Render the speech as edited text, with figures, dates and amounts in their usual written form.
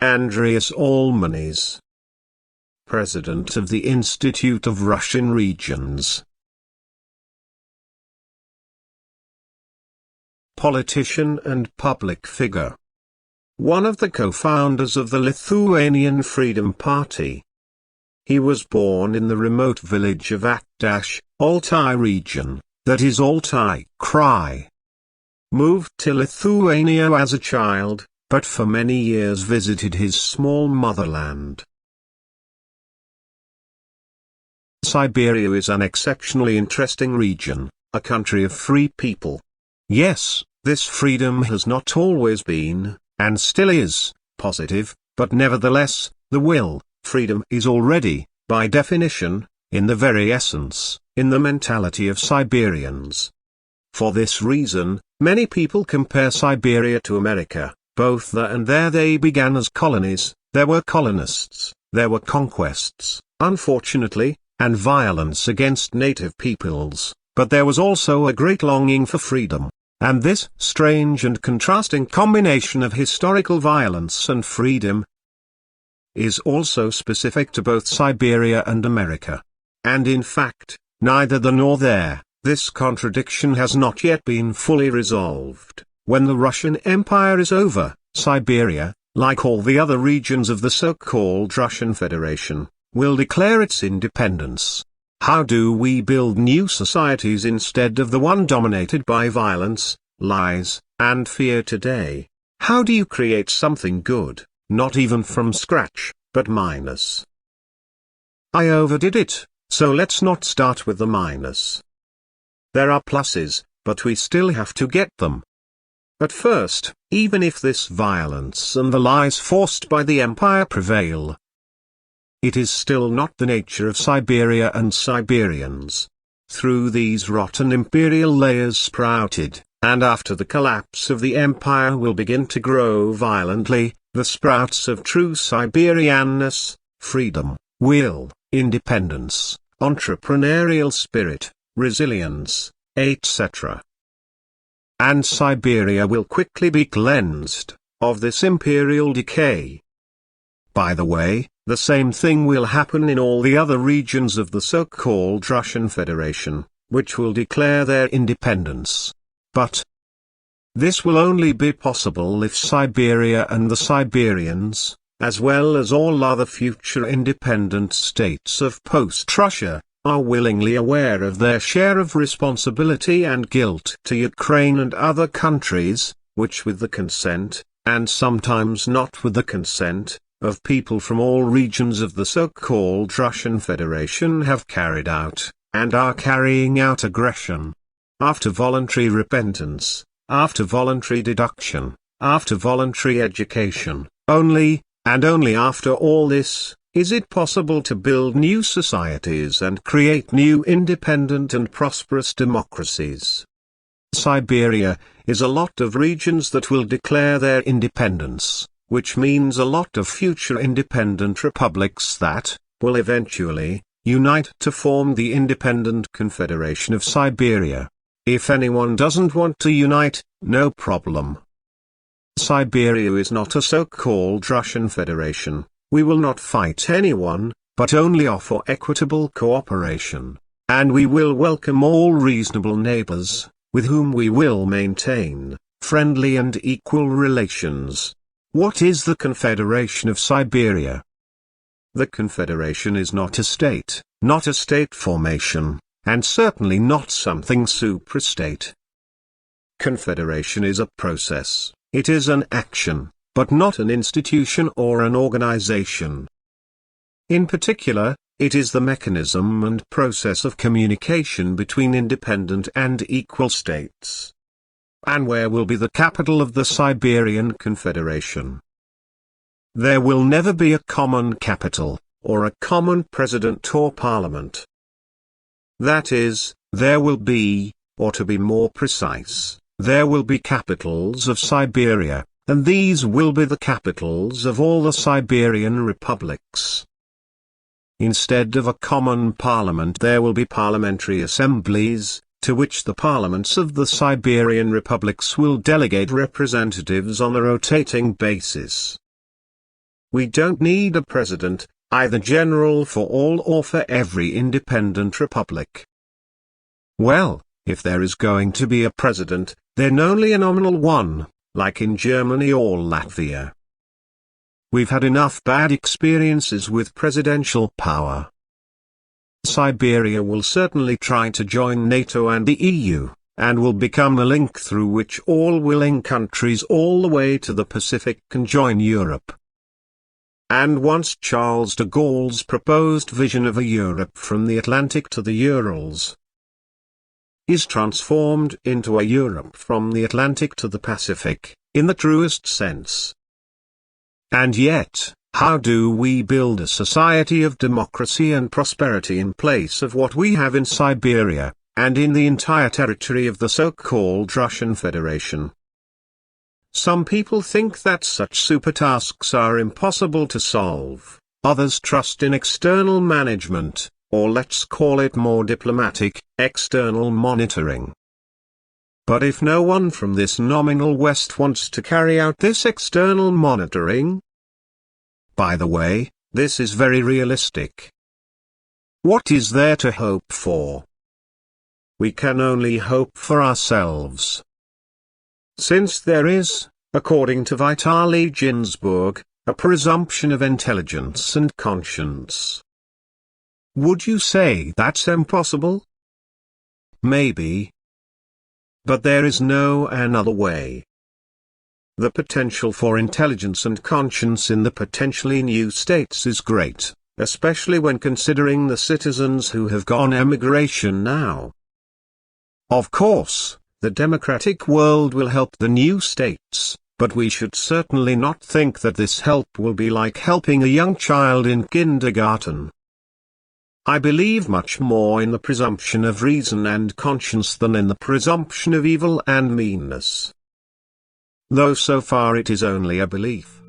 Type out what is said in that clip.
Andrius Almanis, President of the Institute of Russian Regions. Politician and public figure. One of the co-founders of the Lithuanian Freedom Party. He was born in the remote village of Altai region, that is Altai Krai. Moved to Lithuania as a child, but for many years visited his small motherland. Siberia is an exceptionally interesting region, a country of free people. Yes, this freedom has not always been, and still is, positive, but nevertheless, the will, freedom is already, by definition, in the very essence, in the mentality of Siberians. For this reason, many people compare Siberia to America. Both there and there they began as colonies, there were colonists, there were conquests, unfortunately, and violence against native peoples, but there was also a great longing for freedom. And this strange and contrasting combination of historical violence and freedom is also specific to both Siberia and America. And in fact, neither there nor there, this contradiction has not yet been fully resolved. When the Russian Empire is over, Siberia, like all the other regions of the so-called Russian Federation, will declare its independence. How do we build new societies instead of the one dominated by violence, lies, and fear today? How do you create something good, not even from scratch, but minus? I overdid it, so let's not start with the minus. There are pluses, but we still have to get them. At first, even if this violence and the lies forced by the empire prevail, it is still not the nature of Siberia and Siberians. Through these rotten imperial layers sprouted, and after the collapse of the empire will begin to grow violently, the sprouts of true Siberianness, freedom, will, independence, entrepreneurial spirit, resilience, etc. And Siberia will quickly be cleansed of this imperial decay. By the way, the same thing will happen in all the other regions of the so-called Russian Federation, which will declare their independence. But this will only be possible if Siberia and the Siberians, as well as all other future independent states of post-Russia, are willingly aware of their share of responsibility and guilt to Ukraine and other countries, which with the consent, and sometimes not with the consent, of people from all regions of the so-called Russian Federation have carried out, and are carrying out aggression. After voluntary repentance, after voluntary deduction, after voluntary education, only, and only after all this, is it possible to build new societies and create new independent and prosperous democracies. Siberia is a lot of regions that will declare their independence, which means a lot of future independent republics that will eventually unite to form the independent Confederation of Siberia. If anyone doesn't want to unite, no problem. Siberia is not a so-called Russian Federation. We will not fight anyone, but only offer equitable cooperation, and we will welcome all reasonable neighbors, with whom we will maintain friendly and equal relations. What is the Confederation of Siberia? The Confederation is not a state formation, and certainly not something suprastate. Confederation is a process, it is an action, but not an institution or an organization. In particular, it is the mechanism and process of communication between independent and equal states. And where will be the capital of the Siberian Confederation? There will never be a common capital, or a common president or parliament. That is, there will be, or to be more precise, there will be capitals of Siberia, and these will be the capitals of all the Siberian republics. Instead of a common parliament there will be parliamentary assemblies, to which the parliaments of the Siberian republics will delegate representatives on a rotating basis. We don't need a president, either general for all or for every independent republic. Well, if there is going to be a president, then only a nominal one, like in Germany or Latvia. We've had enough bad experiences with presidential power. Siberia will certainly try to join NATO and the EU, and will become the link through which all willing countries all the way to the Pacific can join Europe. And once Charles de Gaulle's proposed vision of a Europe from the Atlantic to the Urals is transformed into a Europe from the Atlantic to the Pacific, in the truest sense. And yet, how do we build a society of democracy and prosperity in place of what we have in Siberia, and in the entire territory of the so-called Russian Federation? Some people think that such super tasks are impossible to solve, others trust in external management, or let's call it more diplomatic, external monitoring. But if no one from this nominal West wants to carry out this external monitoring? By the way, this is very realistic. What is there to hope for? We can only hope for ourselves. Since there is, according to Vitaly Ginzburg, a presumption of intelligence and conscience. Would you say that's impossible? Maybe. But there is no another way. The potential for intelligence and conscience in the potentially new states is great, especially when considering the citizens who have gone emigration now. Of course, the democratic world will help the new states, but we should certainly not think that this help will be like helping a young child in kindergarten. I believe much more in the presumption of reason and conscience than in the presumption of evil and meanness. Though so far it is only a belief.